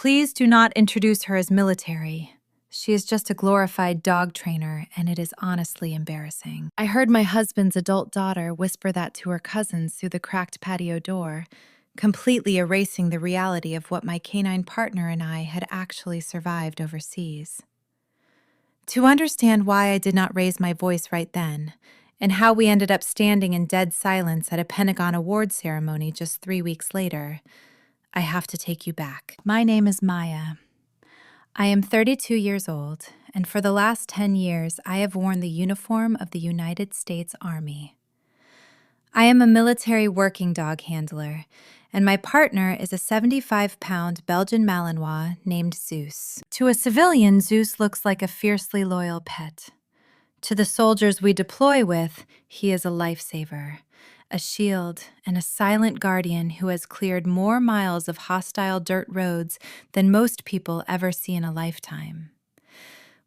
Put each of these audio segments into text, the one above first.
Please do not introduce her as military. She is just a glorified dog trainer, and it is honestly embarrassing. I heard my husband's adult daughter whisper that to her cousins through the cracked patio door, completely erasing the reality of what my canine partner and I had actually survived overseas. To understand why I did not raise my voice right then, and how we ended up standing in dead silence at a Pentagon award ceremony just 3 weeks later, I have to take you back. My name is Maya. I am 32 years old, and for the last 10 years, I have worn the uniform of the United States Army. I am a military working dog handler, and my partner is a 75-pound Belgian Malinois named Zeus. To a civilian, Zeus looks like a fiercely loyal pet. To the soldiers we deploy with, he is a lifesaver, a shield, and a silent guardian who has cleared more miles of hostile dirt roads than most people ever see in a lifetime.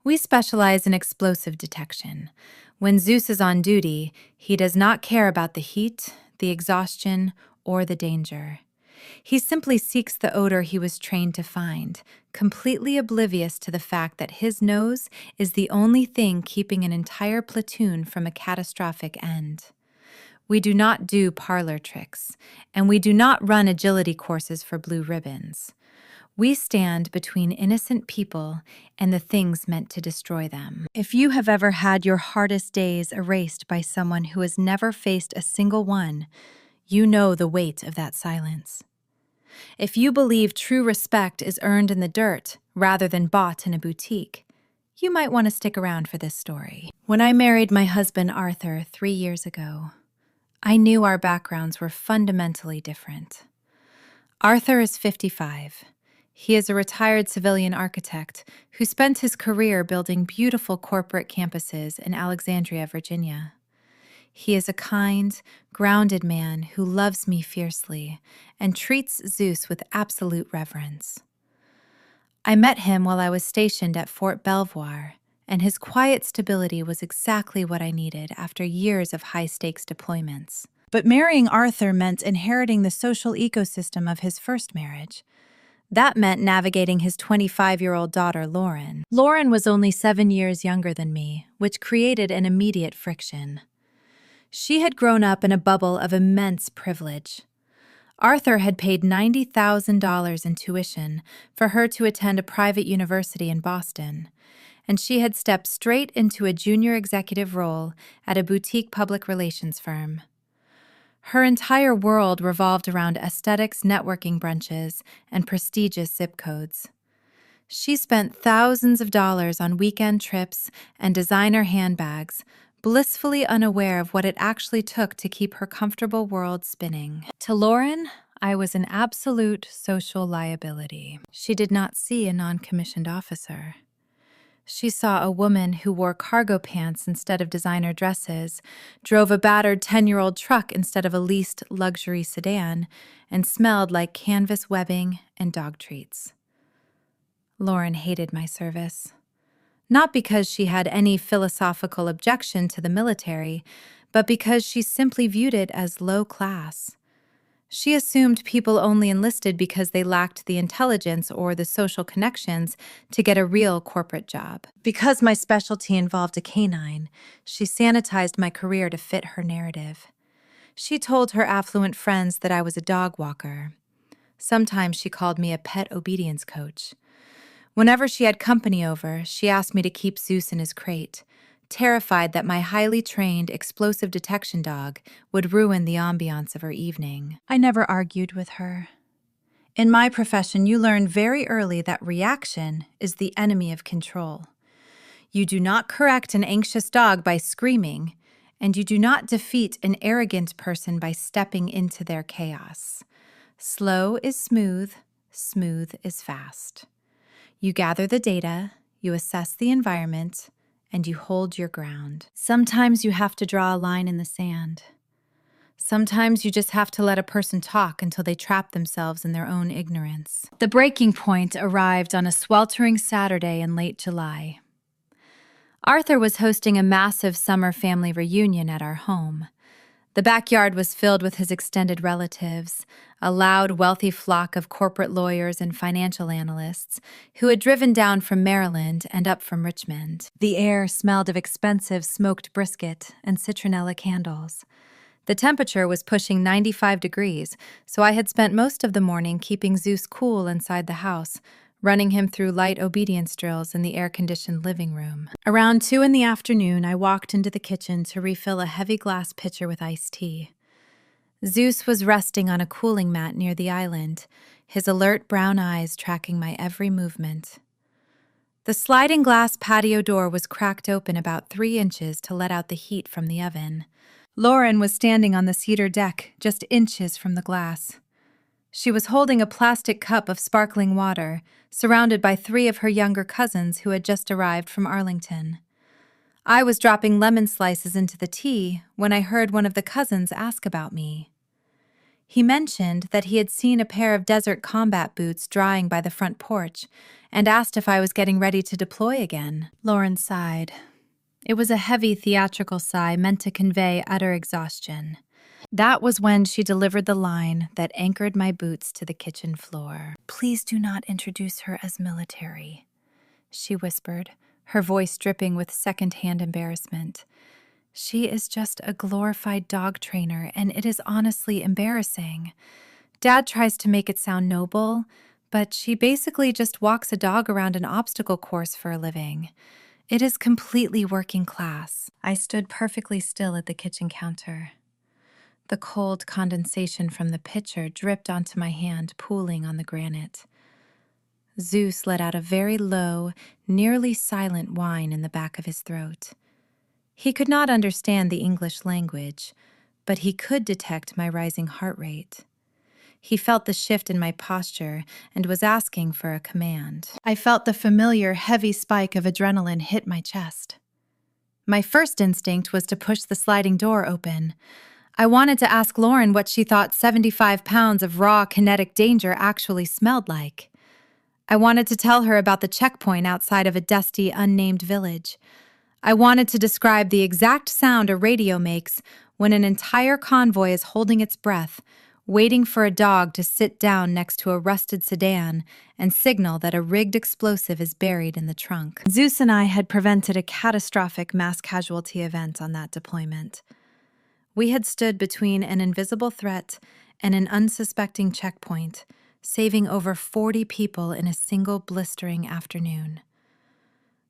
We specialize in explosive detection. When Zeus is on duty, he does not care about the heat, the exhaustion, or the danger. He simply seeks the odor he was trained to find, completely oblivious to the fact that his nose is the only thing keeping an entire platoon from a catastrophic end. We do not do parlor tricks, and we do not run agility courses for blue ribbons. We stand between innocent people and the things meant to destroy them. If you have ever had your hardest days erased by someone who has never faced a single one, you know the weight of that silence. If you believe true respect is earned in the dirt rather than bought in a boutique, you might want to stick around for this story. When I married my husband Arthur 3 years ago, I knew our backgrounds were fundamentally different. Arthur is 55. He is a retired civilian architect who spent his career building beautiful corporate campuses in Alexandria, Virginia. He is a kind, grounded man who loves me fiercely and treats Zeus with absolute reverence. I met him while I was stationed at Fort Belvoir, and his quiet stability was exactly what I needed after years of high-stakes deployments. But marrying Arthur meant inheriting the social ecosystem of his first marriage. That meant navigating his 25-year-old daughter, Lauren. Lauren was only 7 years younger than me, which created an immediate friction. She had grown up in a bubble of immense privilege. Arthur had paid $90,000 in tuition for her to attend a private university in Boston, and she had stepped straight into a junior executive role at a boutique public relations firm. Her entire world revolved around aesthetics, networking brunches, and prestigious zip codes. She spent thousands of dollars on weekend trips and designer handbags, blissfully unaware of what it actually took to keep her comfortable world spinning. To Lauren, I was an absolute social liability. She did not see a non-commissioned officer. She saw a woman who wore cargo pants instead of designer dresses, drove a battered 10-year-old truck instead of a leased luxury sedan, and smelled like canvas webbing and dog treats. Lauren hated my service. Not because she had any philosophical objection to the military, but because she simply viewed it as low class. She assumed people only enlisted because they lacked the intelligence or the social connections to get a real corporate job. Because my specialty involved a canine, she sanitized my career to fit her narrative. She told her affluent friends that I was a dog walker. Sometimes she called me a pet obedience coach. Whenever she had company over, she asked me to keep Zeus in his crate, terrified that my highly trained explosive detection dog would ruin the ambiance of her evening. I never argued with her. In my profession, you learn very early that reaction is the enemy of control. You do not correct an anxious dog by screaming, and you do not defeat an arrogant person by stepping into their chaos. Slow is smooth, smooth is fast. You gather the data, you assess the environment, and you hold your ground. Sometimes you have to draw a line in the sand. Sometimes you just have to let a person talk until they trap themselves in their own ignorance. The breaking point arrived on a sweltering Saturday in late July. Arthur was hosting a massive summer family reunion at our home. The backyard was filled with his extended relatives, a loud, wealthy flock of corporate lawyers and financial analysts who had driven down from Maryland and up from Richmond. The air smelled of expensive smoked brisket and citronella candles. The temperature was pushing 95 degrees, so I had spent most of the morning keeping Zeus cool inside the house, running him through light obedience drills in the air-conditioned living room. Around 2 in the afternoon, I walked into the kitchen to refill a heavy glass pitcher with iced tea. Zeus was resting on a cooling mat near the island, his alert brown eyes tracking my every movement. The sliding glass patio door was cracked open about 3 inches to let out the heat from the oven. Lauren was standing on the cedar deck, just inches from the glass. She was holding a plastic cup of sparkling water, surrounded by 3 of her younger cousins who had just arrived from Arlington. I was dropping lemon slices into the tea when I heard one of the cousins ask about me. He mentioned that he had seen a pair of desert combat boots drying by the front porch and asked if I was getting ready to deploy again. Lauren sighed. It was a heavy theatrical sigh meant to convey utter exhaustion. That was when she delivered the line that anchored my boots to the kitchen floor. "Please do not introduce her as military," she whispered, her voice dripping with second-hand embarrassment. "She is just a glorified dog trainer, and it is honestly embarrassing. Dad tries to make it sound noble, but she basically just walks a dog around an obstacle course for a living. It is completely working class." I stood perfectly still at the kitchen counter. The cold condensation from the pitcher dripped onto my hand, pooling on the granite. Zeus let out a very low, nearly silent whine in the back of his throat. He could not understand the English language, but he could detect my rising heart rate. He felt the shift in my posture and was asking for a command. I felt the familiar, heavy spike of adrenaline hit my chest. My first instinct was to push the sliding door open. I wanted to ask Lauren what she thought 75 pounds of raw kinetic danger actually smelled like. I wanted to tell her about the checkpoint outside of a dusty, unnamed village. I wanted to describe the exact sound a radio makes when an entire convoy is holding its breath, waiting for a dog to sit down next to a rusted sedan and signal that a rigged explosive is buried in the trunk. Zeus and I had prevented a catastrophic mass casualty event on that deployment. We had stood between an invisible threat and an unsuspecting checkpoint, saving over 40 people in a single blistering afternoon.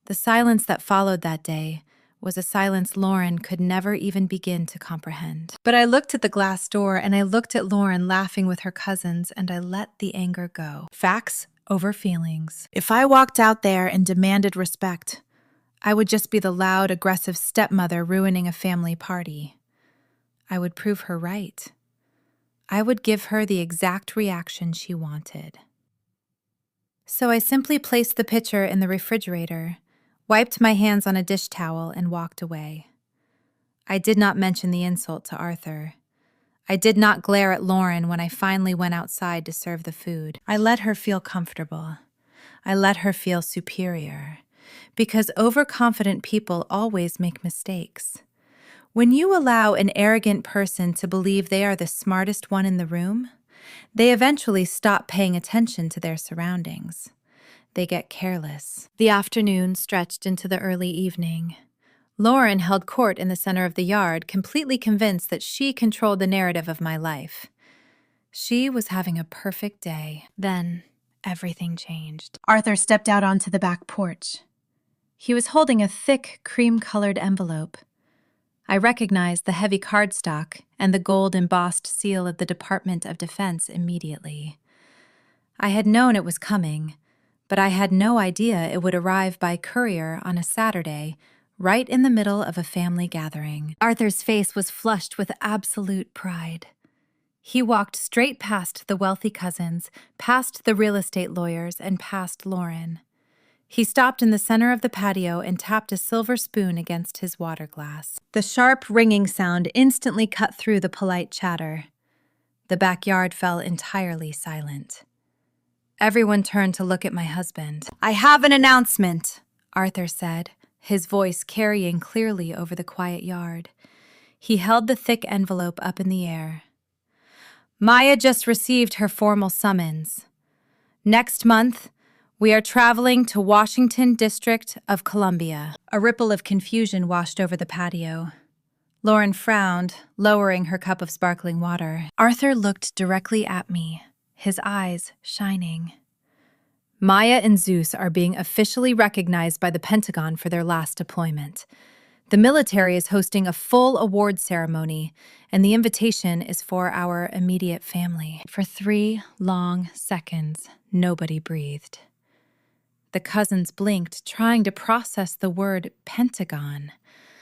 The silence that followed that day was a silence Lauren could never even begin to comprehend. But I looked at the glass door and I looked at Lauren laughing with her cousins and I let the anger go. Facts over feelings. If I walked out there and demanded respect, I would just be the loud, aggressive stepmother ruining a family party. I would prove her right. I would give her the exact reaction she wanted. So I simply placed the pitcher in the refrigerator, wiped my hands on a dish towel, and walked away. I did not mention the insult to Arthur. I did not glare at Lauren when I finally went outside to serve the food. I let her feel comfortable. I let her feel superior. Because overconfident people always make mistakes. When you allow an arrogant person to believe they are the smartest one in the room, they eventually stop paying attention to their surroundings. They get careless. The afternoon stretched into the early evening. Lauren held court in the center of the yard, completely convinced that she controlled the narrative of my life. She was having a perfect day. Then, everything changed. Arthur stepped out onto the back porch. He was holding a thick, cream-colored envelope. I recognized the heavy cardstock and the gold-embossed seal of the Department of Defense immediately. I had known it was coming, but I had no idea it would arrive by courier on a Saturday, right in the middle of a family gathering. Arthur's face was flushed with absolute pride. He walked straight past the wealthy cousins, past the real estate lawyers, and past Lauren. He stopped in the center of the patio and tapped a silver spoon against his water glass. The sharp, ringing sound instantly cut through the polite chatter. The backyard fell entirely silent. Everyone turned to look at my husband. "I have an announcement," Arthur said, his voice carrying clearly over the quiet yard. He held the thick envelope up in the air. Maya just received her formal summons. Next month, we are traveling to Washington District of Columbia. A ripple of confusion washed over the patio. Lauren frowned, lowering her cup of sparkling water. Arthur looked directly at me, his eyes shining. Maya and Zeus are being officially recognized by the Pentagon for their last deployment. The military is hosting a full award ceremony, and the invitation is for our immediate family. For 3 long seconds, nobody breathed. The cousins blinked, trying to process the word Pentagon.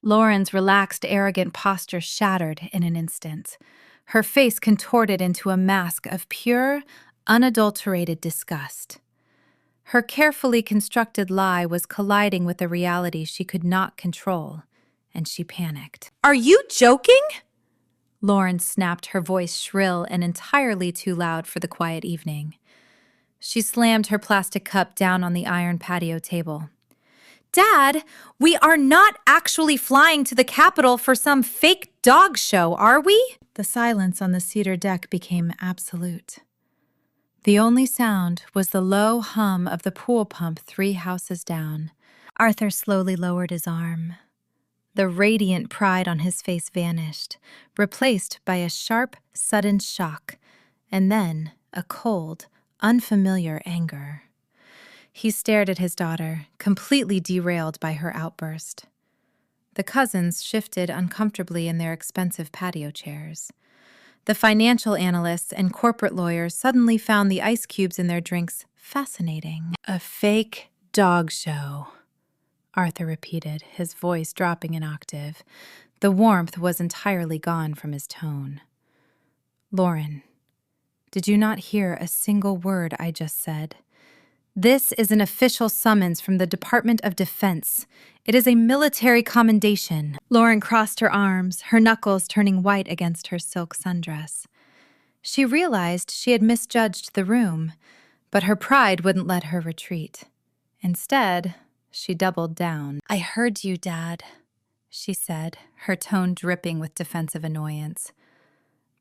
Lauren's relaxed, arrogant posture shattered in an instant. Her face contorted into a mask of pure, unadulterated disgust. Her carefully constructed lie was colliding with a reality she could not control, and she panicked. "Are you joking?" Lauren snapped, her voice shrill and entirely too loud for the quiet evening. She slammed her plastic cup down on the iron patio table. "Dad, we are not actually flying to the Capitol for some fake dog show, are we?" The silence on the cedar deck became absolute. The only sound was the low hum of the pool pump 3 houses down. Arthur slowly lowered his arm. The radiant pride on his face vanished, replaced by a sharp, sudden shock, and then a cold, unfamiliar anger. He stared at his daughter, completely derailed by her outburst. The cousins shifted uncomfortably in their expensive patio chairs. The financial analysts and corporate lawyers suddenly found the ice cubes in their drinks fascinating. "A fake dog show," Arthur repeated, his voice dropping an octave. The warmth was entirely gone from his tone. "Lauren, did you not hear a single word I just said? This is an official summons from the Department of Defense. It is a military commendation." Lauren crossed her arms, her knuckles turning white against her silk sundress. She realized she had misjudged the room, but her pride wouldn't let her retreat. Instead, she doubled down. "I heard you, Dad," she said, her tone dripping with defensive annoyance.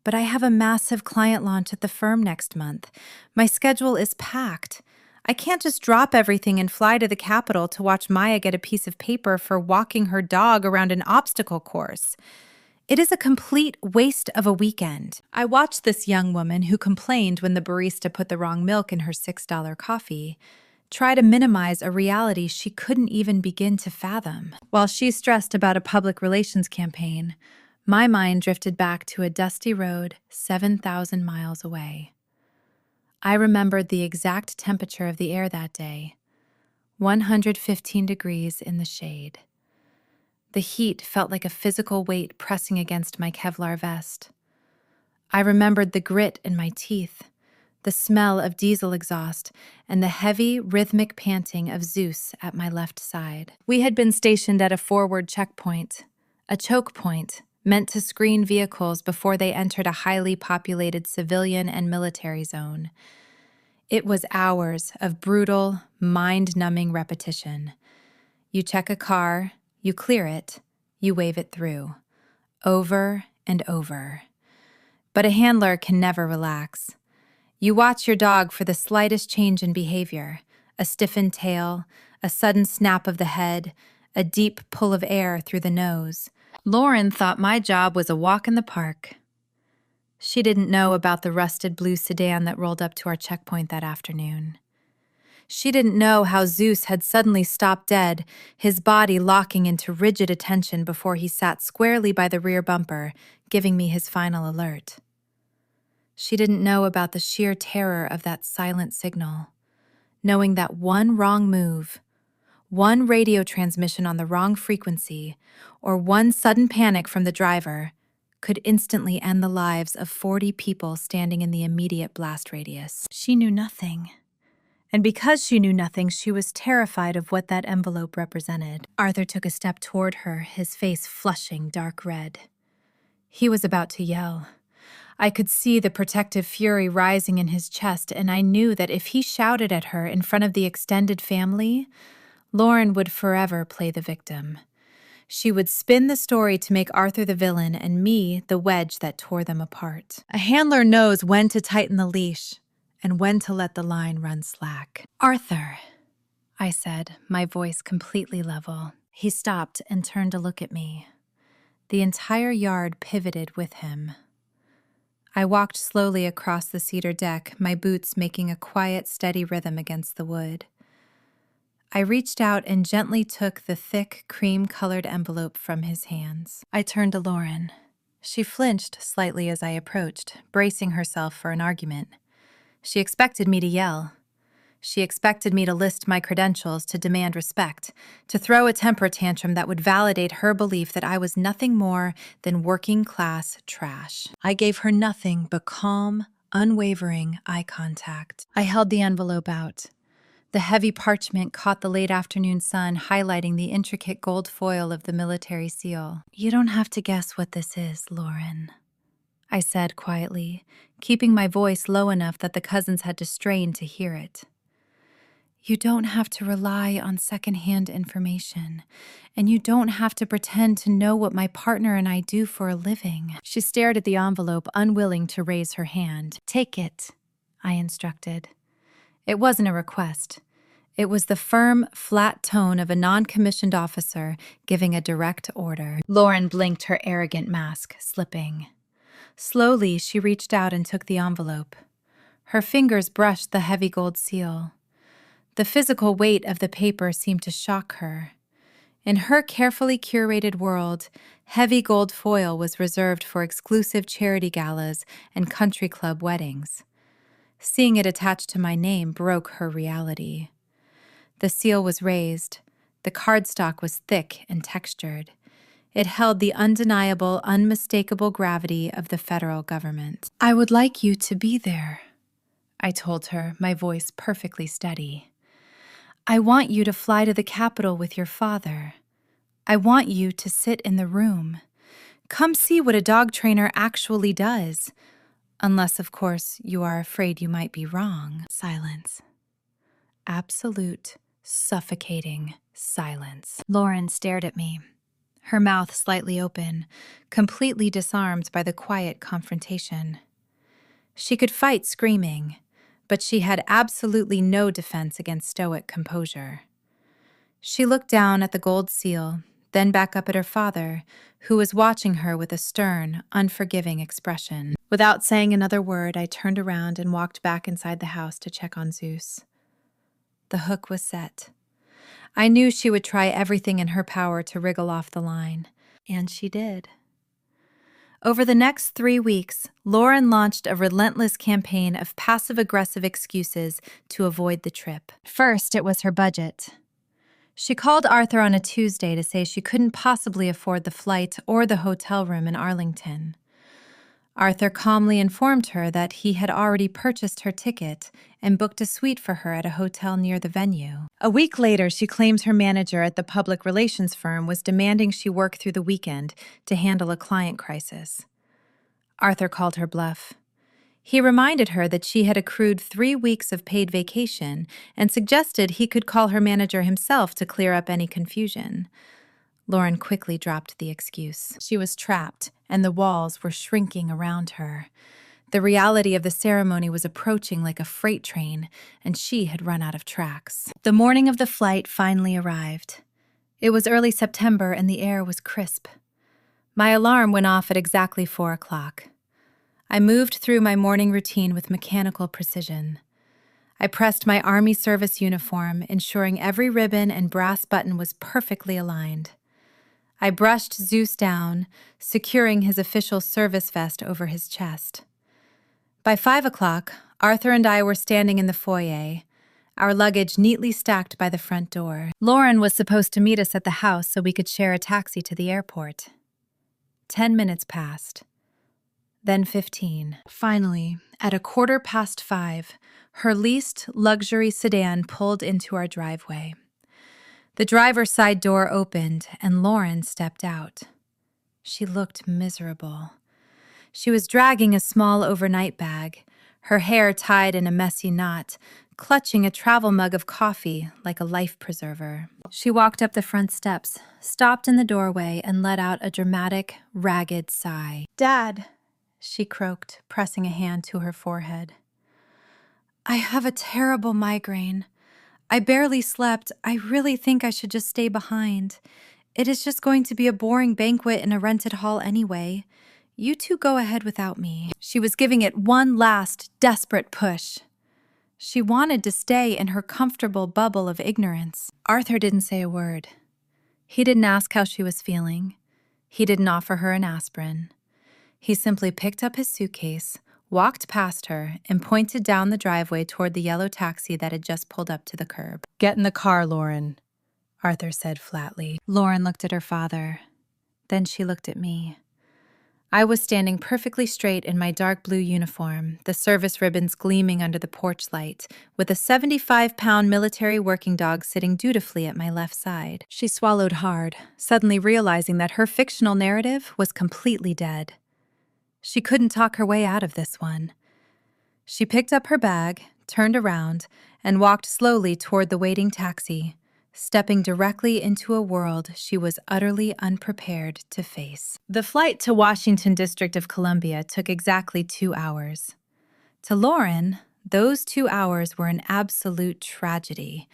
"But I have a massive client launch at the firm next month. My schedule is packed. I can't just drop everything and fly to the Capitol to watch Maya get a piece of paper for walking her dog around an obstacle course. It is a complete waste of a weekend." I watched this young woman who complained when the barista put the wrong milk in her $6 coffee try to minimize a reality she couldn't even begin to fathom. While she stressed about a public relations campaign, my mind drifted back to a dusty road 7,000 miles away. I remembered the exact temperature of the air that day, 115 degrees in the shade. The heat felt like a physical weight pressing against my Kevlar vest. I remembered the grit in my teeth, the smell of diesel exhaust, and the heavy, rhythmic panting of Zeus at my left side. We had been stationed at a forward checkpoint, a choke point, meant to screen vehicles before they entered a highly populated civilian and military zone. It was hours of brutal, mind-numbing repetition. You check a car, you clear it, you wave it through, over and over. But a handler can never relax. You watch your dog for the slightest change in behavior, a stiffened tail, a sudden snap of the head, a deep pull of air through the nose. Lauren thought my job was a walk in the park. She didn't know about the rusted blue sedan that rolled up to our checkpoint that afternoon. She didn't know how Zeus had suddenly stopped dead, his body locking into rigid attention before he sat squarely by the rear bumper, giving me his final alert. She didn't know about the sheer terror of that silent signal, knowing that one wrong move, one radio transmission on the wrong frequency, or one sudden panic from the driver could instantly end the lives of 40 people standing in the immediate blast radius. She knew nothing. And because she knew nothing, she was terrified of what that envelope represented. Arthur took a step toward her, his face flushing dark red. He was about to yell. I could see the protective fury rising in his chest, and I knew that if he shouted at her in front of the extended family, Lauren would forever play the victim. She would spin the story to make Arthur the villain and me the wedge that tore them apart. A handler knows when to tighten the leash and when to let the line run slack. "Arthur," I said, my voice completely level. He stopped and turned to look at me. The entire yard pivoted with him. I walked slowly across the cedar deck, my boots making a quiet, steady rhythm against the wood. I reached out and gently took the thick, cream-colored envelope from his hands. I turned to Lauren. She flinched slightly as I approached, bracing herself for an argument. She expected me to yell. She expected me to list my credentials, to demand respect, to throw a temper tantrum that would validate her belief that I was nothing more than working-class trash. I gave her nothing but calm, unwavering eye contact. I held the envelope out. The heavy parchment caught the late afternoon sun, highlighting the intricate gold foil of the military seal. "You don't have to guess what this is, Lauren," I said quietly, keeping my voice low enough that the cousins had to strain to hear it. "You don't have to rely on secondhand information, and you don't have to pretend to know what my partner and I do for a living." She stared at the envelope, unwilling to raise her hand. "Take it," I instructed. It wasn't a request. It was the firm, flat tone of a non-commissioned officer giving a direct order. Lauren blinked, her arrogant mask slipping. Slowly, she reached out and took the envelope. Her fingers brushed the heavy gold seal. The physical weight of the paper seemed to shock her. In her carefully curated world, heavy gold foil was reserved for exclusive charity galas and country club weddings. Seeing it attached to my name broke her reality. The seal was raised. The cardstock was thick and textured. It held the undeniable, unmistakable gravity of the federal government. "I would like you to be there," I told her, my voice perfectly steady. "I want you to fly to the Capitol with your father. I want you to sit in the room. Come see what a dog trainer actually does. Unless, of course, you are afraid you might be wrong." Silence. Absolute, suffocating silence. Lauren stared at me, her mouth slightly open, completely disarmed by the quiet confrontation. She could fight screaming, but she had absolutely no defense against stoic composure. She looked down at the gold seal, then back up at her father, who was watching her with a stern, unforgiving expression. Without saying another word, I turned around and walked back inside the house to check on Zeus. The hook was set. I knew she would try everything in her power to wriggle off the line, and she did. Over the next 3 weeks, Lauren launched a relentless campaign of passive-aggressive excuses to avoid the trip. First, it was her budget. She called Arthur on a Tuesday to say she couldn't possibly afford the flight or the hotel room in Arlington. Arthur calmly informed her that he had already purchased her ticket and booked a suite for her at a hotel near the venue. A week later, she claims her manager at the public relations firm was demanding she work through the weekend to handle a client crisis. Arthur called her bluff. He reminded her that she had accrued 3 weeks of paid vacation and suggested he could call her manager himself to clear up any confusion. Lauren quickly dropped the excuse. She was trapped, and the walls were shrinking around her. The reality of the ceremony was approaching like a freight train, and she had run out of tracks. The morning of the flight finally arrived. It was early September, and the air was crisp. My alarm went off at exactly 4 o'clock. I moved through my morning routine with mechanical precision. I pressed my Army service uniform, ensuring every ribbon and brass button was perfectly aligned. I brushed Zeus down, securing his official service vest over his chest. By 5 o'clock, Arthur and I were standing in the foyer, our luggage neatly stacked by the front door. Lauren was supposed to meet us at the house so we could share a taxi to the airport. 10 minutes passed. Then 15. Finally, at 5:15, her leased luxury sedan pulled into our driveway. The driver's side door opened, and Lauren stepped out. She looked miserable. She was dragging a small overnight bag, her hair tied in a messy knot, clutching a travel mug of coffee like a life preserver. She walked up the front steps, stopped in the doorway, and let out a dramatic, ragged sigh. "Dad," she croaked, pressing a hand to her forehead. "I have a terrible migraine. I barely slept. I really think I should just stay behind. It is just going to be a boring banquet in a rented hall anyway. You two go ahead without me." She was giving it one last, desperate push. She wanted to stay in her comfortable bubble of ignorance. Arthur didn't say a word. He didn't ask how she was feeling. He didn't offer her an aspirin. He simply picked up his suitcase, walked past her, and pointed down the driveway toward the yellow taxi that had just pulled up to the curb. "Get in the car, Lauren," Arthur said flatly. Lauren looked at her father. Then she looked at me. I was standing perfectly straight in my dark blue uniform, the service ribbons gleaming under the porch light, with a 75-pound military working dog sitting dutifully at my left side. She swallowed hard, suddenly realizing that her fictional narrative was completely dead. She couldn't talk her way out of this one. She picked up her bag, turned around, and walked slowly toward the waiting taxi, stepping directly into a world she was utterly unprepared to face. The flight to Washington District of Columbia took exactly 2 hours. To Lauren, those 2 hours were an absolute tragedy,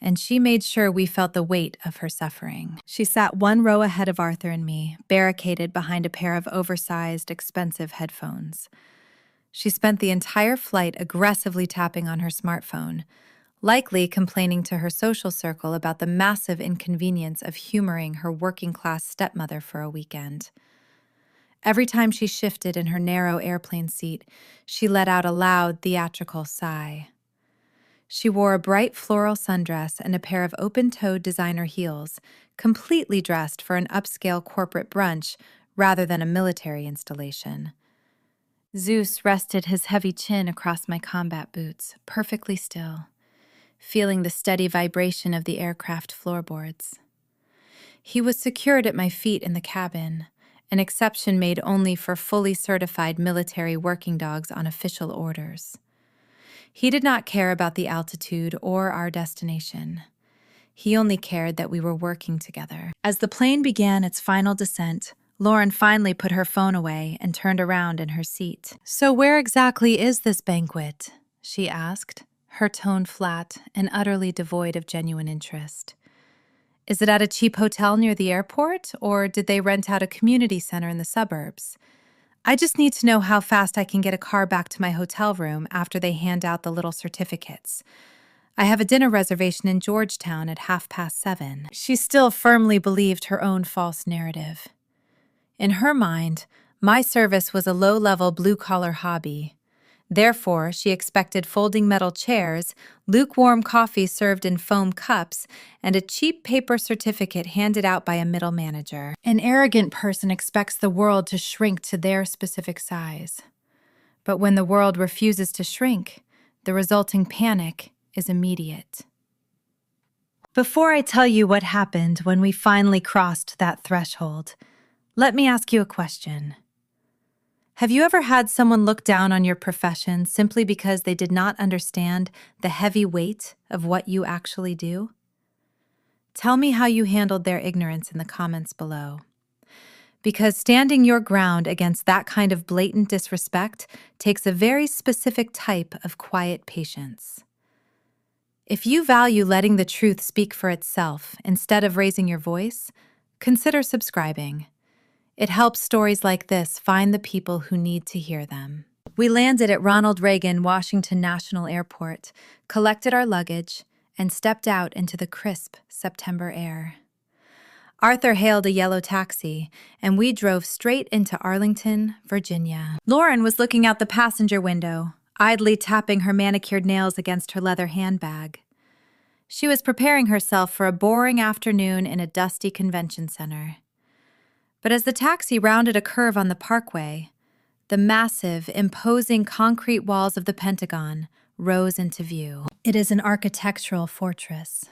and she made sure we felt the weight of her suffering. She sat one row ahead of Arthur and me, barricaded behind a pair of oversized, expensive headphones. She spent the entire flight aggressively tapping on her smartphone, likely complaining to her social circle about the massive inconvenience of humoring her working-class stepmother for a weekend. Every time she shifted in her narrow airplane seat, she let out a loud, theatrical sigh. She wore a bright floral sundress and a pair of open-toed designer heels, completely dressed for an upscale corporate brunch rather than a military installation. Zeus rested his heavy chin across my combat boots, perfectly still, feeling the steady vibration of the aircraft floorboards. He was secured at my feet in the cabin, an exception made only for fully certified military working dogs on official orders. He did not care about the altitude or our destination. He only cared that we were working together. As the plane began its final descent, Lauren finally put her phone away and turned around in her seat. "So where exactly is this banquet?" she asked, her tone flat and utterly devoid of genuine interest. "Is it at a cheap hotel near the airport, or did they rent out a community center in the suburbs? I just need to know how fast I can get a car back to my hotel room after they hand out the little certificates. I have a dinner reservation in Georgetown at 7:30. She still firmly believed her own false narrative. In her mind, my service was a low-level blue-collar hobby. Therefore, she expected folding metal chairs, lukewarm coffee served in foam cups, and a cheap paper certificate handed out by a middle manager. An arrogant person expects the world to shrink to their specific size. But when the world refuses to shrink, the resulting panic is immediate. Before I tell you what happened when we finally crossed that threshold, let me ask you a question. Have you ever had someone look down on your profession simply because they did not understand the heavy weight of what you actually do? Tell me how you handled their ignorance in the comments below. Because standing your ground against that kind of blatant disrespect takes a very specific type of quiet patience. If you value letting the truth speak for itself instead of raising your voice, consider subscribing. It helps stories like this find the people who need to hear them. We landed at Ronald Reagan Washington National Airport, collected our luggage, and stepped out into the crisp September air. Arthur hailed a yellow taxi, and we drove straight into Arlington, Virginia. Lauren was looking out the passenger window, idly tapping her manicured nails against her leather handbag. She was preparing herself for a boring afternoon in a dusty convention center. But as the taxi rounded a curve on the parkway, the massive, imposing concrete walls of the Pentagon rose into view. It is an architectural fortress.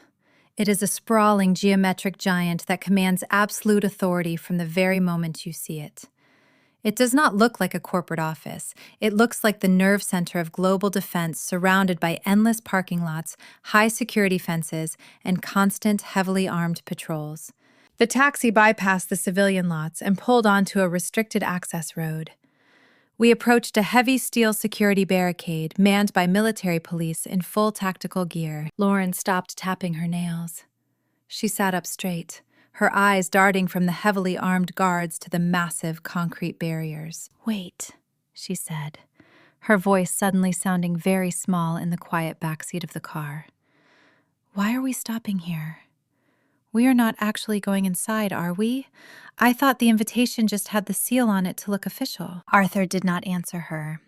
It is a sprawling geometric giant that commands absolute authority from the very moment you see it. It does not look like a corporate office. It looks like the nerve center of global defense, surrounded by endless parking lots, high security fences, and constant, heavily armed patrols. The taxi bypassed the civilian lots and pulled onto a restricted access road. We approached a heavy steel security barricade manned by military police in full tactical gear. Lauren stopped tapping her nails. She sat up straight, her eyes darting from the heavily armed guards to the massive concrete barriers. "Wait," she said, her voice suddenly sounding very small in the quiet backseat of the car. "Why are we stopping here? We are not actually going inside, are we? I thought the invitation just had the seal on it to look official." Arthur did not answer her.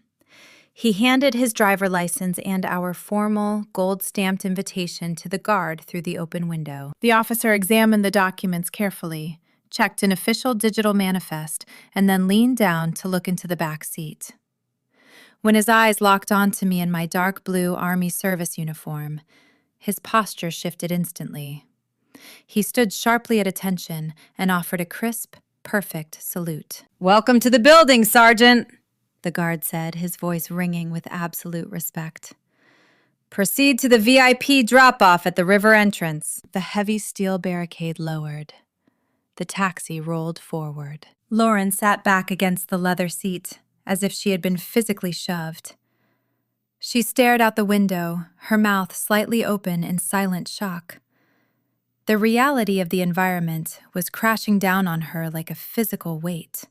He handed his driver license and our formal, gold-stamped invitation to the guard through the open window. The officer examined the documents carefully, checked an official digital manifest, and then leaned down to look into the back seat. When his eyes locked onto me in my dark blue Army service uniform, his posture shifted instantly. He stood sharply at attention and offered a crisp, perfect salute. "Welcome to the building, Sergeant," the guard said, his voice ringing with absolute respect. "Proceed to the VIP drop-off at the river entrance." The heavy steel barricade lowered. The taxi rolled forward. Lauren sat back against the leather seat, as if she had been physically shoved. She stared out the window, her mouth slightly open in silent shock. The reality of the environment was crashing down on her like a physical weight.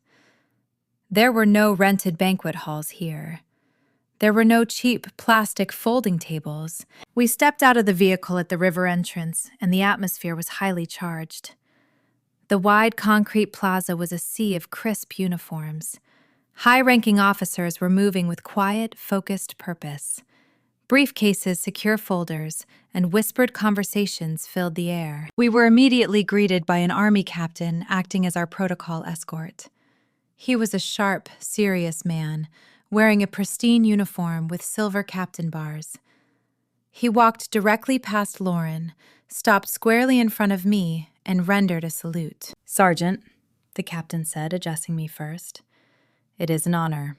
There were no rented banquet halls here. There were no cheap plastic folding tables. We stepped out of the vehicle at the river entrance, and the atmosphere was highly charged. The wide concrete plaza was a sea of crisp uniforms. High-ranking officers were moving with quiet, focused purpose. Briefcases, secure folders, and whispered conversations filled the air. We were immediately greeted by an Army captain acting as our protocol escort. He was a sharp, serious man, wearing a pristine uniform with silver captain bars. He walked directly past Lauren, stopped squarely in front of me, and rendered a salute. "Sergeant," the captain said, addressing me first, "it is an honor.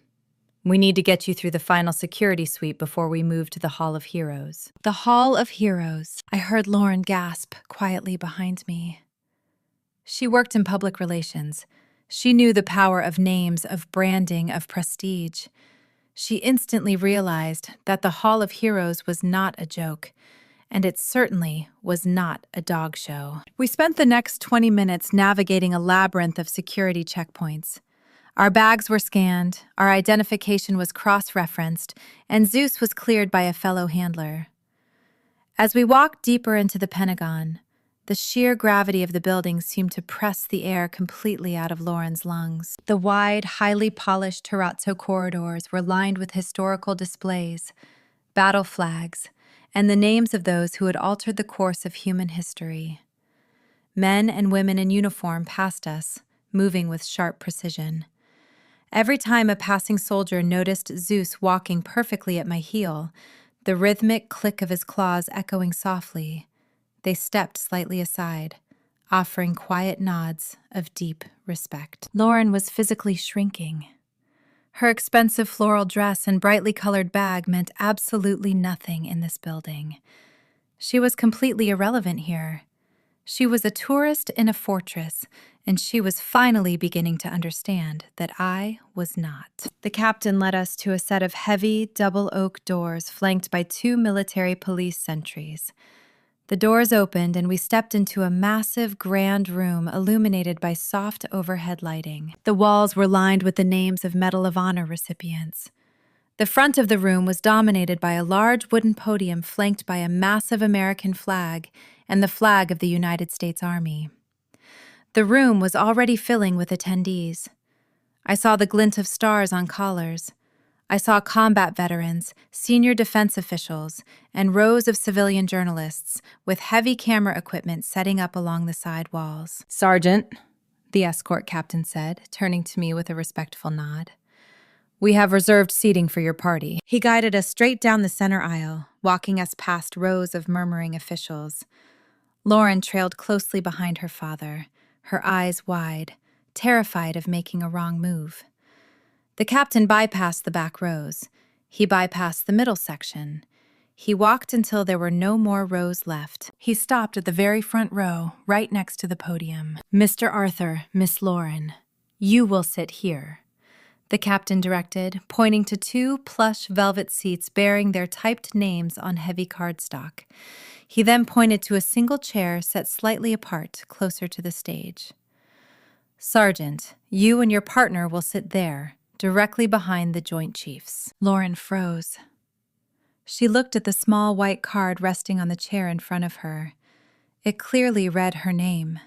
We need to get you through the final security suite before we move to the Hall of Heroes." The Hall of Heroes. I heard Lauren gasp quietly behind me. She worked in public relations. She knew the power of names, of branding, of prestige. She instantly realized that the Hall of Heroes was not a joke, and it certainly was not a dog show. We spent the next 20 minutes navigating a labyrinth of security checkpoints. Our bags were scanned, our identification was cross-referenced, and Zeus was cleared by a fellow handler. As we walked deeper into the Pentagon, the sheer gravity of the building seemed to press the air completely out of Lauren's lungs. The wide, highly polished terrazzo corridors were lined with historical displays, battle flags, and the names of those who had altered the course of human history. Men and women in uniform passed us, moving with sharp precision. Every time a passing soldier noticed Zeus walking perfectly at my heel, the rhythmic click of his claws echoing softly, they stepped slightly aside, offering quiet nods of deep respect. Lauren was physically shrinking. Her expensive floral dress and brightly colored bag meant absolutely nothing in this building. She was completely irrelevant here. She was a tourist in a fortress, and she was finally beginning to understand that I was not. The captain led us to a set of heavy, double oak doors flanked by 2 military police sentries. The doors opened, and we stepped into a massive, grand room illuminated by soft overhead lighting. The walls were lined with the names of Medal of Honor recipients. The front of the room was dominated by a large wooden podium flanked by a massive American flag and the flag of the United States Army. The room was already filling with attendees. I saw the glint of stars on collars. I saw combat veterans, senior defense officials, and rows of civilian journalists with heavy camera equipment setting up along the side walls. "Sergeant," the escort captain said, turning to me with a respectful nod, "we have reserved seating for your party." He guided us straight down the center aisle, walking us past rows of murmuring officials. Lauren trailed closely behind her father, her eyes wide, terrified of making a wrong move. The captain bypassed the back rows. He bypassed the middle section. He walked until there were no more rows left. He stopped at the very front row, right next to the podium. "Mr. Arthur, Miss Lauren, you will sit here," the captain directed, pointing to two plush velvet seats bearing their typed names on heavy cardstock. He then pointed to a single chair set slightly apart, closer to the stage. "Sergeant, you and your partner will sit there, directly behind the Joint Chiefs." Lauren froze. She looked at the small white card resting on the chair in front of her. It clearly read her name.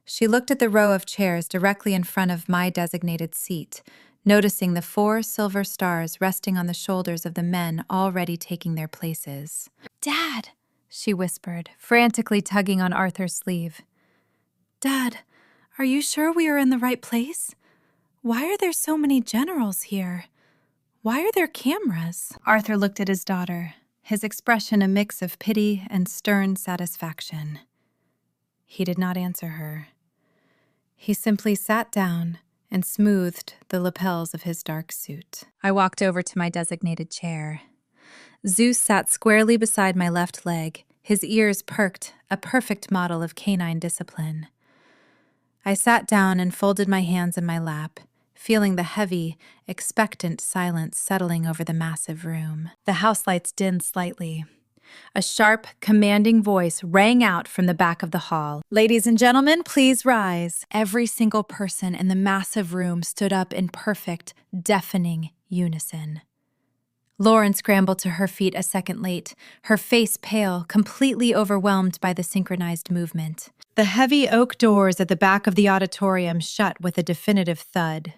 She looked at the row of chairs directly in front of my designated seat, noticing the 4 silver stars resting on the shoulders of the men already taking their places. "Dad," she whispered, frantically tugging on Arthur's sleeve. "Dad, are you sure we are in the right place? Why are there so many generals here? Why are there cameras?" Arthur looked at his daughter, his expression a mix of pity and stern satisfaction. He did not answer her. He simply sat down and smoothed the lapels of his dark suit. I walked over to my designated chair. Zeus sat squarely beside my left leg, his ears perked, a perfect model of canine discipline. I sat down and folded my hands in my lap, feeling the heavy, expectant silence settling over the massive room. The house lights dimmed slightly. A sharp, commanding voice rang out from the back of the hall. "Ladies and gentlemen, please rise." Every single person in the massive room stood up in perfect, deafening unison. Lauren scrambled to her feet a second late, her face pale, completely overwhelmed by the synchronized movement. The heavy oak doors at the back of the auditorium shut with a definitive thud.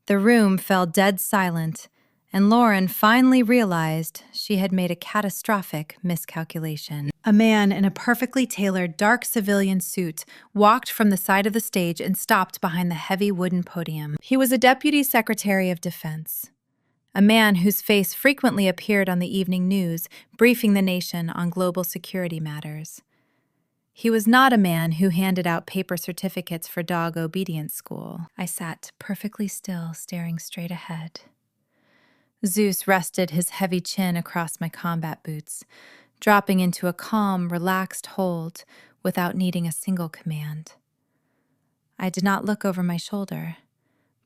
The room fell dead silent, and Lauren finally realized she had made a catastrophic miscalculation. A man in a perfectly tailored dark civilian suit walked from the side of the stage and stopped behind the heavy wooden podium. He was a Deputy Secretary of Defense, a man whose face frequently appeared on the evening news, briefing the nation on global security matters. He was not a man who handed out paper certificates for dog obedience school. I sat perfectly still, staring straight ahead. Zeus rested his heavy chin across my combat boots, dropping into a calm, relaxed hold without needing a single command. I did not look over my shoulder,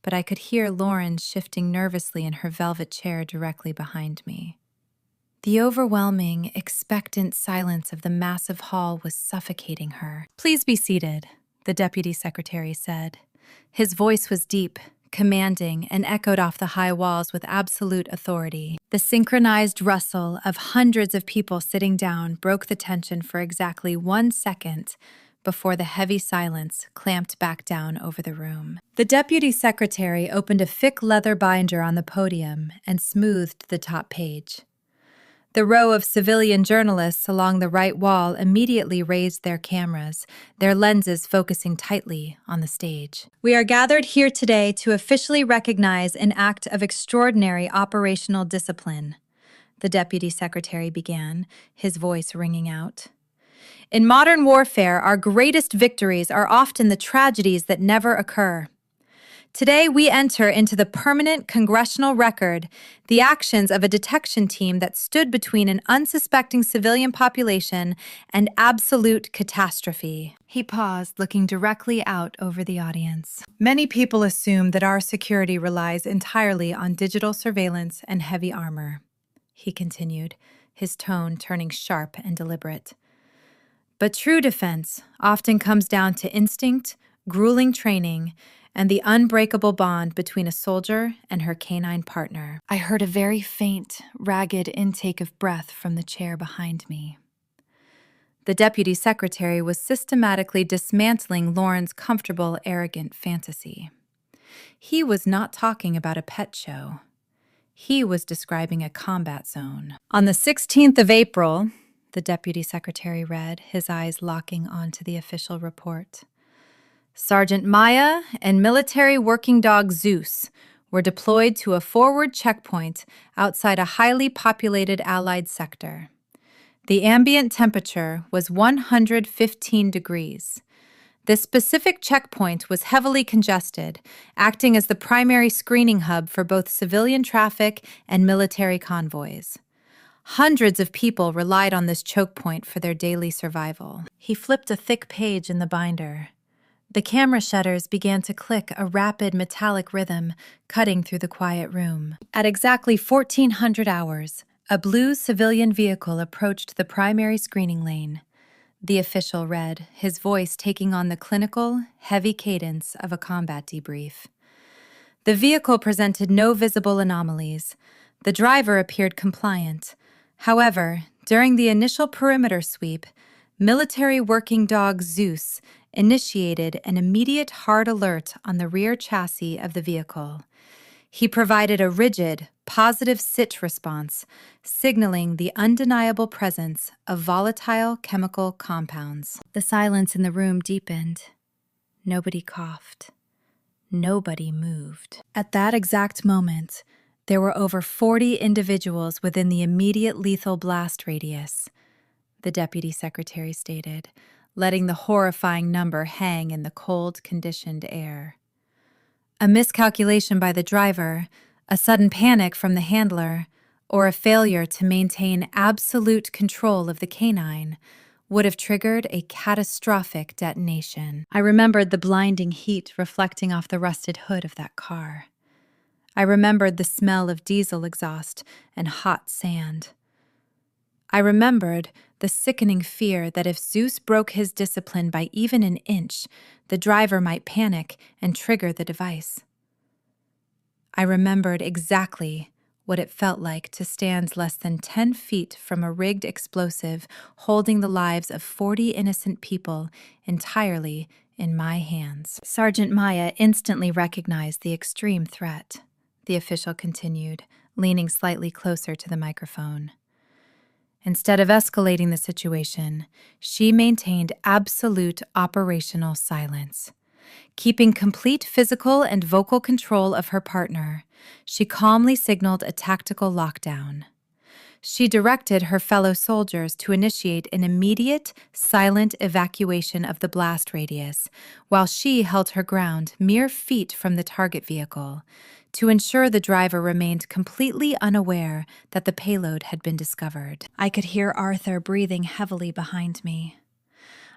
but I could hear Lauren shifting nervously in her velvet chair directly behind me. The overwhelming, expectant silence of the massive hall was suffocating her. "Please be seated," the Deputy Secretary said. His voice was deep, commanding, and echoed off the high walls with absolute authority. The synchronized rustle of hundreds of people sitting down broke the tension for exactly 1 second before the heavy silence clamped back down over the room. The Deputy Secretary opened a thick leather binder on the podium and smoothed the top page. The row of civilian journalists along the right wall immediately raised their cameras, their lenses focusing tightly on the stage. "We are gathered here today to officially recognize an act of extraordinary operational discipline," the Deputy Secretary began, his voice ringing out. "In modern warfare, our greatest victories are often the tragedies that never occur. Today, we enter into the permanent congressional record the actions of a detection team that stood between an unsuspecting civilian population and absolute catastrophe." He paused, looking directly out over the audience. "Many people assume that our security relies entirely on digital surveillance and heavy armor," he continued, his tone turning sharp and deliberate. "But true defense often comes down to instinct, grueling training, and the unbreakable bond between a soldier and her canine partner." I heard a very faint, ragged intake of breath from the chair behind me. The Deputy Secretary was systematically dismantling Lauren's comfortable, arrogant fantasy. He was not talking about a pet show. He was describing a combat zone. "On the 16th of April, the Deputy Secretary read, his eyes locking onto the official report, "Sergeant Maya and military working dog Zeus were deployed to a forward checkpoint outside a highly populated Allied sector. The ambient temperature was 115 degrees. This specific checkpoint was heavily congested, acting as the primary screening hub for both civilian traffic and military convoys. Hundreds of people relied on this choke point for their daily survival. He flipped a thick page in the binder. The camera shutters began to click a rapid metallic rhythm, cutting through the quiet room. At exactly 1400 hours, a blue civilian vehicle approached the primary screening lane. The official read, his voice taking on the clinical, heavy cadence of a combat debrief. The vehicle presented no visible anomalies. The driver appeared compliant. However, during the initial perimeter sweep, military working dog Zeus initiated an immediate hard alert on the rear chassis of the vehicle. He provided a rigid, positive sit response, signaling the undeniable presence of volatile chemical compounds. The silence in the room deepened. Nobody coughed. Nobody moved. At that exact moment, there were over 40 individuals within the immediate lethal blast radius, the deputy secretary stated, letting the horrifying number hang in the cold, conditioned air. A miscalculation by the driver, a sudden panic from the handler, or a failure to maintain absolute control of the canine would have triggered a catastrophic detonation. I remembered the blinding heat reflecting off the rusted hood of that car. I remembered the smell of diesel exhaust and hot sand. I remembered the sickening fear that if Zeus broke his discipline by even an inch, the driver might panic and trigger the device. I remembered exactly what it felt like to stand less than 10 feet from a rigged explosive holding the lives of 40 innocent people entirely in my hands. Sergeant Maya instantly recognized the extreme threat, the official continued, leaning slightly closer to the microphone. Instead of escalating the situation, she maintained absolute operational silence. Keeping complete physical and vocal control of her partner, she calmly signaled a tactical lockdown. She directed her fellow soldiers to initiate an immediate, silent evacuation of the blast radius, while she held her ground mere feet from the target vehicle, to ensure the driver remained completely unaware that the payload had been discovered. I could hear Arthur breathing heavily behind me.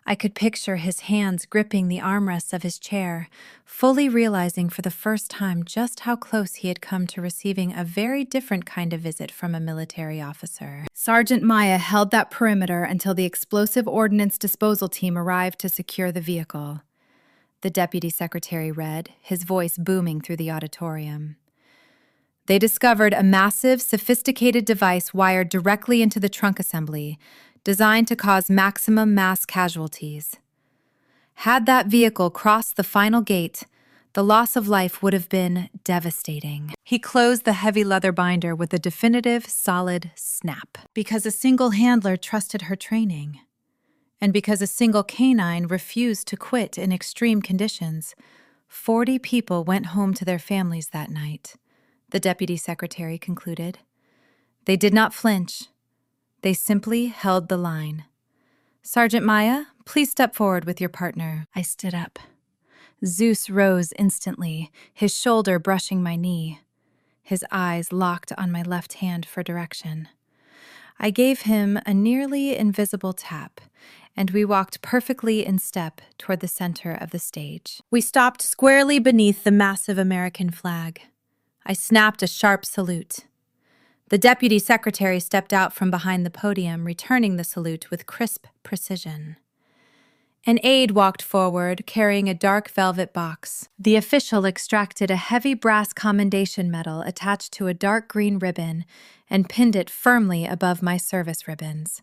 I could picture his hands gripping the armrests of his chair, fully realizing for the first time just how close he had come to receiving a very different kind of visit from a military officer. Sergeant Maya held that perimeter until the explosive ordnance disposal team arrived to secure the vehicle. The deputy secretary read, his voice booming through the auditorium. They discovered a massive, sophisticated device wired directly into the trunk assembly, designed to cause maximum mass casualties. Had that vehicle crossed the final gate, the loss of life would have been devastating. He closed the heavy leather binder with a definitive, solid snap. Because a single handler trusted her training, and because a single canine refused to quit in extreme conditions, 40 people went home to their families that night, the deputy secretary concluded. They did not flinch. They simply held the line. Sergeant Maya, please step forward with your partner. I stood up. Zeus rose instantly, his shoulder brushing my knee. His eyes locked on my left hand for direction. I gave him a nearly invisible tap, and we walked perfectly in step toward the center of the stage. We stopped squarely beneath the massive American flag. I snapped a sharp salute. The deputy secretary stepped out from behind the podium, returning the salute with crisp precision. An aide walked forward, carrying a dark velvet box. The official extracted a heavy brass commendation medal attached to a dark green ribbon and pinned it firmly above my service ribbons.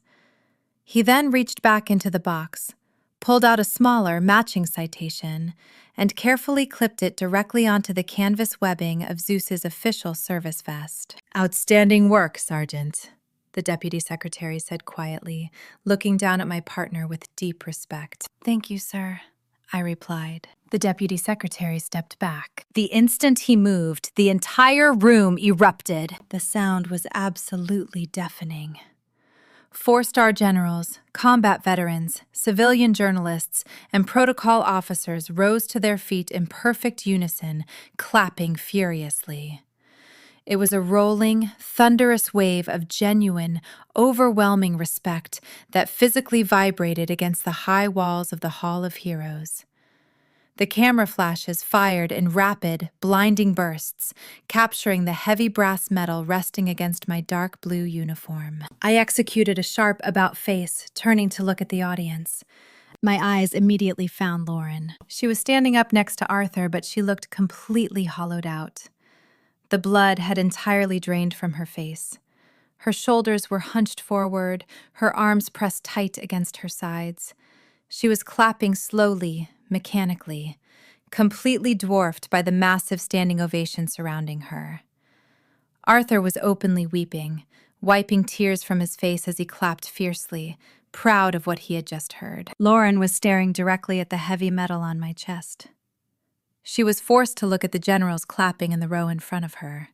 He then reached back into the box, pulled out a smaller, matching citation, and carefully clipped it directly onto the canvas webbing of Zeus's official service vest. "Outstanding work, Sergeant," the deputy secretary said quietly, looking down at my partner with deep respect. "Thank you, sir," I replied. The deputy secretary stepped back. The instant he moved, the entire room erupted. The sound was absolutely deafening. 4-star generals, combat veterans, civilian journalists, and protocol officers rose to their feet in perfect unison, clapping furiously. It was a rolling, thunderous wave of genuine, overwhelming respect that physically vibrated against the high walls of the Hall of Heroes. The camera flashes fired in rapid, blinding bursts, capturing the heavy brass metal resting against my dark blue uniform. I executed a sharp about-face, turning to look at the audience. My eyes immediately found Lauren. She was standing up next to Arthur, but she looked completely hollowed out. The blood had entirely drained from her face. Her shoulders were hunched forward, her arms pressed tight against her sides. She was clapping slowly, mechanically, completely dwarfed by the massive standing ovation surrounding her. Arthur was openly weeping, wiping tears from his face as he clapped fiercely, proud of what he had just heard. Lauren was staring directly at the heavy metal on my chest. She was forced to look at the generals clapping in the row in front of her.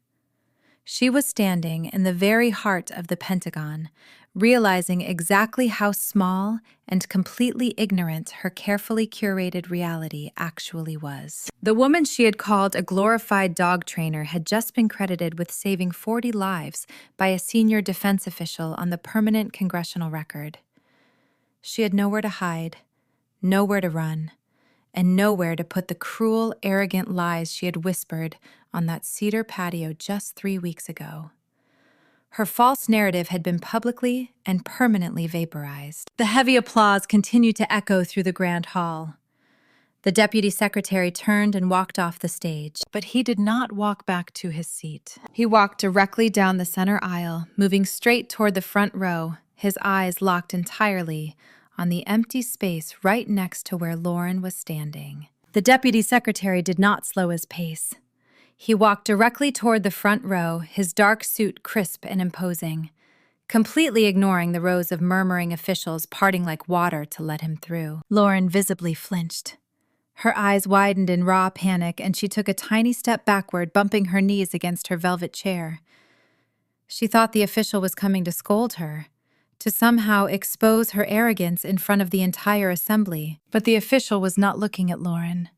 She was standing in the very heart of the Pentagon, realizing exactly how small and completely ignorant her carefully curated reality actually was. The woman she had called a glorified dog trainer had just been credited with saving 40 lives by a senior defense official on the permanent congressional record. She had nowhere to hide, nowhere to run, and nowhere to put the cruel, arrogant lies she had whispered on that cedar patio just 3 weeks ago. Her false narrative had been publicly and permanently vaporized. The heavy applause continued to echo through the grand hall. The deputy secretary turned and walked off the stage, but he did not walk back to his seat. He walked directly down the center aisle, moving straight toward the front row, his eyes locked entirely on the empty space right next to where Lauren was standing. The deputy secretary did not slow his pace. He walked directly toward the front row, his dark suit crisp and imposing, completely ignoring the rows of murmuring officials parting like water to let him through. Lauren visibly flinched. Her eyes widened in raw panic, and she took a tiny step backward, bumping her knees against her velvet chair. She thought the official was coming to scold her, to somehow expose her arrogance in front of the entire assembly. But the official was not looking at Lauren.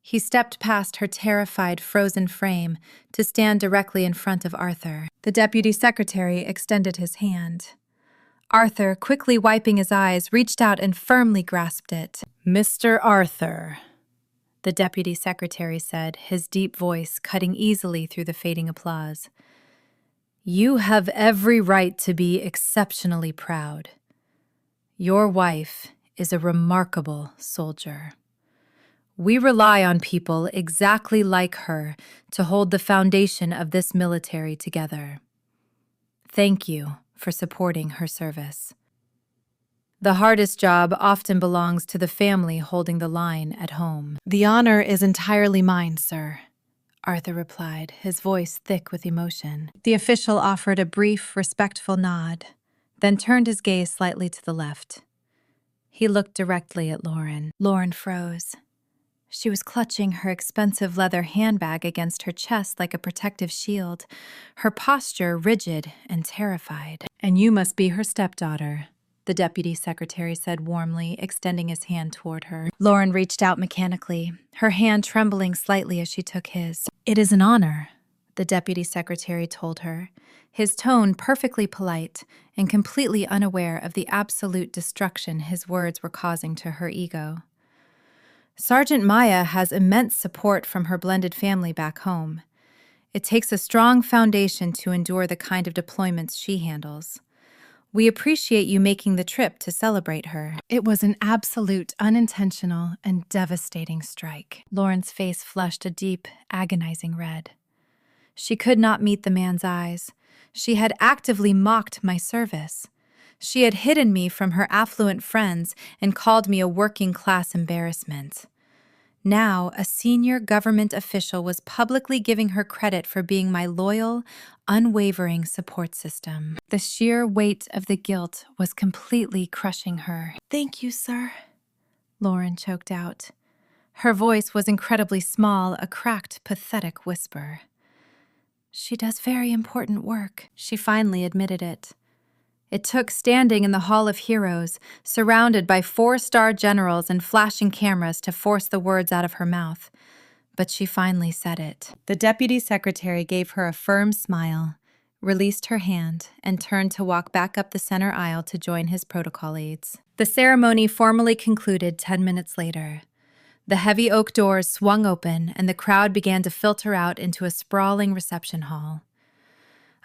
He stepped past her terrified, frozen frame to stand directly in front of Arthur. The deputy secretary extended his hand. Arthur, quickly wiping his eyes, reached out and firmly grasped it. "Mr. Arthur," the deputy secretary said, his deep voice cutting easily through the fading applause. "You have every right to be exceptionally proud. Your wife is a remarkable soldier. We rely on people exactly like her to hold the foundation of this military together. Thank you for supporting her service. The hardest job often belongs to the family holding the line at home." "The honor is entirely mine, sir," Arthur replied, his voice thick with emotion. The official offered a brief, respectful nod, then turned his gaze slightly to the left. He looked directly at Lauren. Lauren froze. She was clutching her expensive leather handbag against her chest like a protective shield, her posture rigid and terrified. "And you must be her stepdaughter," the deputy secretary said warmly, extending his hand toward her. Lauren reached out mechanically, her hand trembling slightly as she took his. "It is an honor," the deputy secretary told her, his tone perfectly polite and completely unaware of the absolute destruction his words were causing to her ego. "Sergeant Maya has immense support from her blended family back home. It takes a strong foundation to endure the kind of deployments she handles. We appreciate you making the trip to celebrate her." It was an absolute, unintentional, and devastating strike. Lauren's face flushed a deep, agonizing red. She could not meet the man's eyes. She had actively mocked my service. She had hidden me from her affluent friends and called me a working-class embarrassment. Now, a senior government official was publicly giving her credit for being my loyal, unwavering support system. The sheer weight of the guilt was completely crushing her. "Thank you, sir," Lauren choked out. Her voice was incredibly small, a cracked, pathetic whisper. "She does very important work," she finally admitted it. It took standing in the Hall of Heroes, surrounded by 4-star generals and flashing cameras to force the words out of her mouth. But she finally said it. The deputy secretary gave her a firm smile, released her hand, and turned to walk back up the center aisle to join his protocol aides. The ceremony formally concluded 10 minutes later. The heavy oak doors swung open, and the crowd began to filter out into a sprawling reception hall.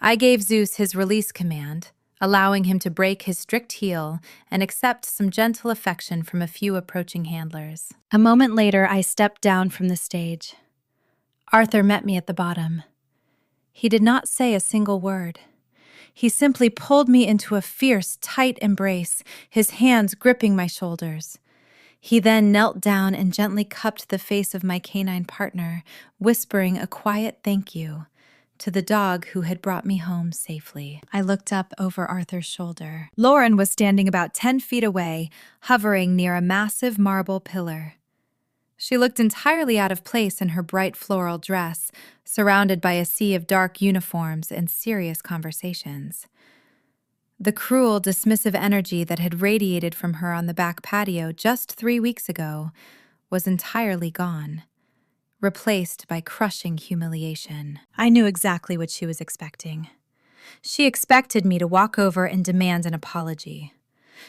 I gave Zeus his release command, allowing him to break his strict heel and accept some gentle affection from a few approaching handlers. A moment later, I stepped down from the stage. Arthur met me at the bottom. He did not say a single word. He simply pulled me into a fierce, tight embrace, his hands gripping my shoulders. He then knelt down and gently cupped the face of my canine partner, whispering a quiet thank you to the dog who had brought me home safely. I looked up over Arthur's shoulder. Lauren was standing about 10 feet away, hovering near a massive marble pillar. She looked entirely out of place in her bright floral dress, surrounded by a sea of dark uniforms and serious conversations. The cruel, dismissive energy that had radiated from her on the back patio just 3 weeks ago was entirely gone, replaced by crushing humiliation. I knew exactly what she was expecting. She expected me to walk over and demand an apology.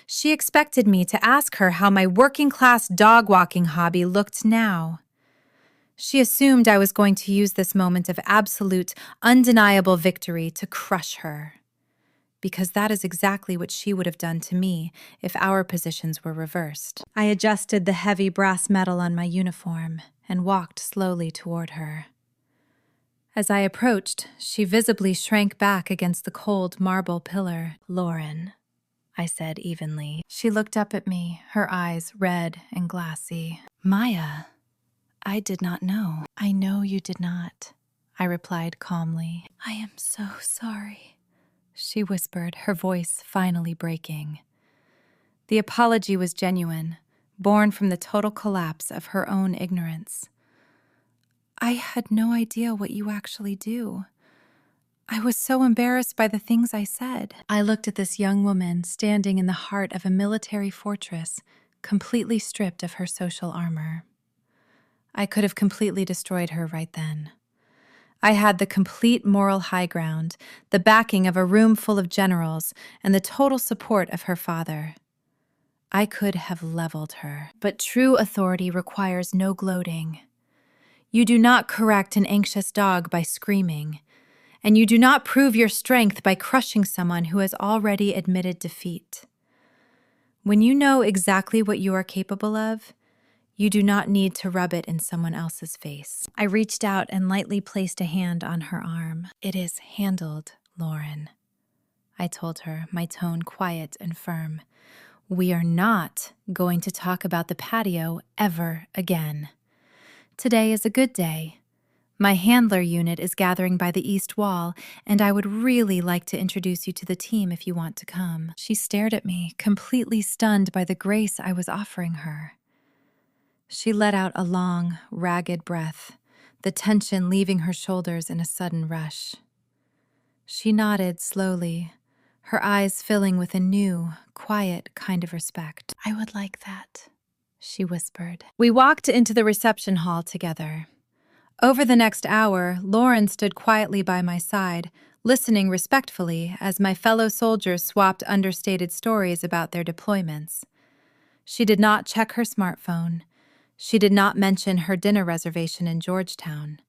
She expected me to ask her how my working-class dog-walking hobby looked now. She assumed I was going to use this moment of absolute, undeniable victory to crush her, because that is exactly what she would have done to me if our positions were reversed. I adjusted the heavy brass metal on my uniform and walked slowly toward her. As I approached, she visibly shrank back against the cold marble pillar. "Lauren," I said evenly. She looked up at me, her eyes red and glassy. "Maya, I did not know." "I know you did not," I replied calmly. "I am so sorry," she whispered, her voice finally breaking. The apology was genuine, born from the total collapse of her own ignorance. "I had no idea what you actually do. I was so embarrassed by the things I said." I looked at this young woman standing in the heart of a military fortress, completely stripped of her social armor. I could have completely destroyed her right then. I had the complete moral high ground, the backing of a room full of generals, and the total support of her father. I could have leveled her. But true authority requires no gloating. You do not correct an anxious dog by screaming, and you do not prove your strength by crushing someone who has already admitted defeat. When you know exactly what you are capable of, you do not need to rub it in someone else's face. I reached out and lightly placed a hand on her arm. "It is handled, Lauren," I told her, my tone quiet and firm. "We are not going to talk about the patio ever again. Today is a good day. My handler unit is gathering by the east wall, and I would really like to introduce you to the team if you want to come." She stared at me, completely stunned by the grace I was offering her. She let out a long, ragged breath, the tension leaving her shoulders in a sudden rush. She nodded slowly, her eyes filling with a new, quiet kind of respect. "I would like that," she whispered. We walked into the reception hall together. Over the next hour, Lauren stood quietly by my side, listening respectfully as my fellow soldiers swapped understated stories about their deployments. She did not check her smartphone. She did not mention her dinner reservation in Georgetown.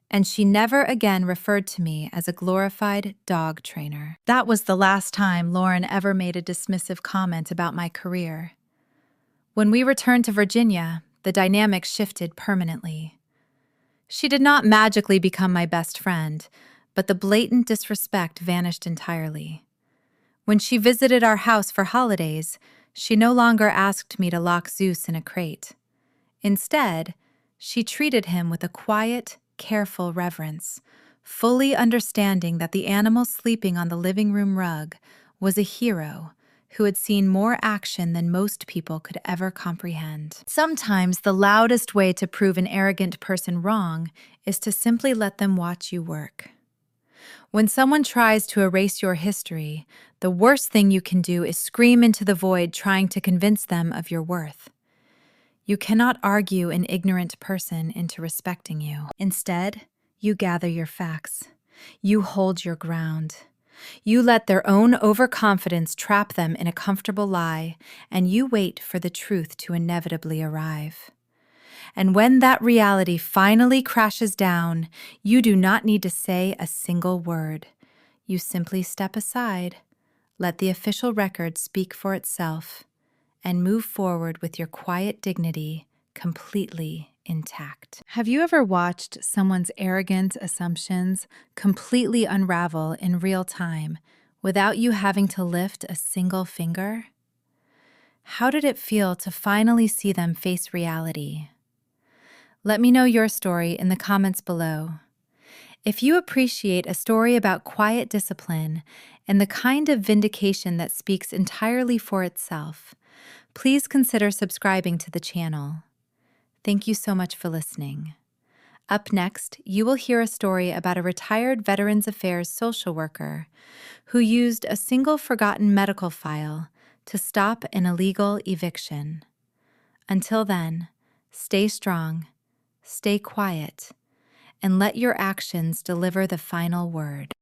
And she never again referred to me as a glorified dog trainer. That was the last time Lauren ever made a dismissive comment about my career. When we returned to Virginia, the dynamic shifted permanently. She did not magically become my best friend, but the blatant disrespect vanished entirely. When she visited our house for holidays, she no longer asked me to lock Zeus in a crate. Instead, she treated him with a quiet, careful reverence, fully understanding that the animal sleeping on the living room rug was a hero who had seen more action than most people could ever comprehend. Sometimes the loudest way to prove an arrogant person wrong is to simply let them watch you work. When someone tries to erase your history, the worst thing you can do is scream into the void trying to convince them of your worth. You cannot argue an ignorant person into respecting you. Instead, you gather your facts. You hold your ground. You let their own overconfidence trap them in a comfortable lie, and you wait for the truth to inevitably arrive. And when that reality finally crashes down, you do not need to say a single word. You simply step aside, let the official record speak for itself, and move forward with your quiet dignity completely intact. Have you ever watched someone's arrogant assumptions completely unravel in real time without you having to lift a single finger? How did it feel to finally see them face reality? Let me know your story in the comments below. If you appreciate a story about quiet discipline and the kind of vindication that speaks entirely for itself, please consider subscribing to the channel. Thank you so much for listening. Up next, you will hear a story about a retired Veterans Affairs social worker who used a single forgotten medical file to stop an illegal eviction. Until then, stay strong, stay quiet, and let your actions deliver the final word.